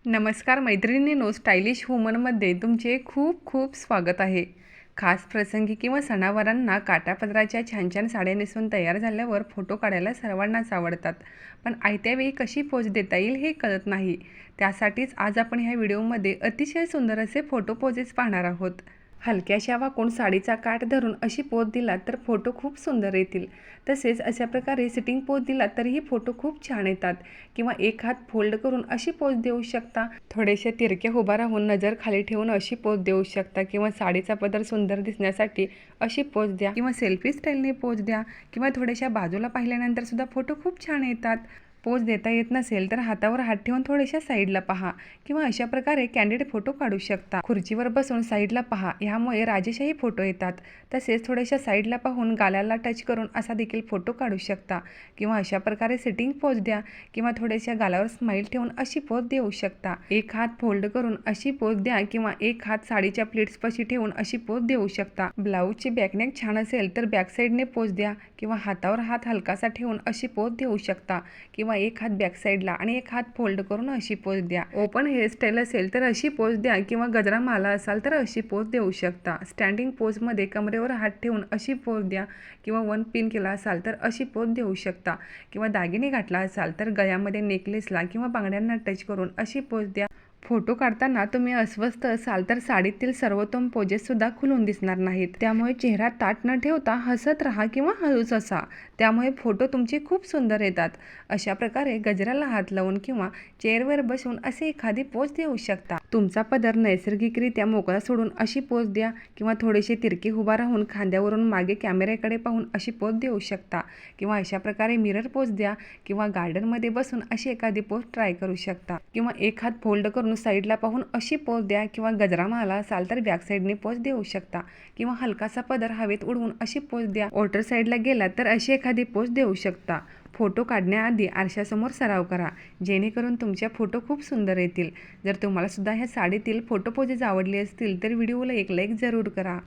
नमस्कार मैत्रिणींनो, स्टायलिश वुमनमध्ये तुमचे खूप खूप स्वागत आहे. खास प्रसंगी किंवा सणावारांना काठापदराच्या छान छान साड्या नेसून तयार झाल्यावर फोटो काढायला सर्वांनाच आवडतात. पण आयत्या वेळी कशी पोज देता येईल हे कळत नाही. त्यासाठीच आज आपण ह्या व्हिडिओमध्ये अतिशय सुंदर असे फोटो पोजेस पाहणार आहोत. हलक्याशा वाकून साडीचा काठ धरून अशी पोज दिला तर फोटो खूप सुंदर येतील. तसेच अशा प्रकारे सिटिंग पोज दिला तरीही फोटो खूप छान येतात. किंवा एक हात फोल्ड करून अशी पोज देऊ शकता. थोडेसे तिरके उभा राहून नजर खाली ठेवून अशी पोज देऊ शकता. किंवा साडीचा पदर सुंदर दिसण्यासाठी अशी पोज द्या. किंवा सेल्फी स्टाईलने पोज द्या. किंवा थोड्याशा बाजूला पाहिल्यानंतर सुद्धा फोटो खूप छान येतात. पोज देता येत नसेल तर हातावर हात ठेवून थोड्याशा साईडला पहा. किंवा अशा प्रकारे कॅन्डिड फोटो काढू शकता. खुर्चीवर बसून साईडला पहा, ह्यामुळे राजेशाही फोटो येतात. तसेच थोड्याशा साईडला पाहून गालाला टच करून असा देखील फोटो काढू शकता. किंवा अशा प्रकारे सिटिंग पोज द्या. किंवा थोड्याशा गालावर स्माईल ठेवून अशी पोज देऊ शकता. एक हात फोल्ड करून अशी पोज द्या. किंवा एक हात साडीच्या प्लीट्सपाशी ठेवून अशी पोज देऊ शकता. ब्लाऊजची बॅकनेक छान असेल तर बॅक साईडने पोज द्या. किंवा हातावर हात हलकासा ठेवून अशी पोज देऊ शकता. किंवा एक हात बॅक साईडला आणि एक हात फोल्ड करून अशी पोज द्या. ओपन हेअरस्टाईल असेल तर अशी पोज द्या. किंवा गजरा माला असाल तर अशी पोज देऊ शकता. स्टँडिंग पोजमध्ये कमरेवर हात ठेवून अशी पोज द्या. किंवा वन पिन केला असाल तर अशी पोज देऊ शकता. किंवा दागिने घातला असाल तर गळ्यामध्ये नेकलेसला किंवा बांगड्यांना टच करून अशी पोज द्या. फोटो काढताना तुम्ही अस्वस्थ असाल तर साडीतील सर्वोत्तम पोजेस सुद्धा खुलून दिसणार नाहीत. त्यामुळे चेहरा ताठ न ठेवता हसत राहा किंवा हळूच असा. त्यामुळे फोटो तुमचे खूप सुंदर येतात. अशा प्रकारे गजराला हात लावून किंवा चेअरवर बसून असे एखादी पोज देऊ शकता. तुमचा पदर नैसर्गिकरित्या मोकळा सोडून अशी पोज द्या. किंवा थोडेसे तिरके उभा राहून खांद्यावरून मागे कॅमेऱ्याकडे पाहून अशी पोज देऊ शकता. किंवा अशा प्रकारे मिरर पोज द्या. किंवा गार्डनमध्ये बसून अशी एखादी पोज ट्राय करू शकता. किंवा एक हात फोल्ड करून साईडला पाहून अशी पोज द्या. किंवा गजरा माला असाल तर बॅक साईडने पोज देऊ शकता. किंवा हलकासा पदर हवेत उडवून अशी पोज द्या. वॉटर साईडला गेला तर अशी एखादी पोज देऊ शकता. फोटो काढण्याआधी आरशासमोर सराव करा, जेणेकरून तुमच्या फोटो खूप सुंदर येतील. जर तुम्हाला सुद्धा ह्या साडीतील फोटो पोजेस आवडले असतील तर व्हिडिओला एक लाईक जरूर करा.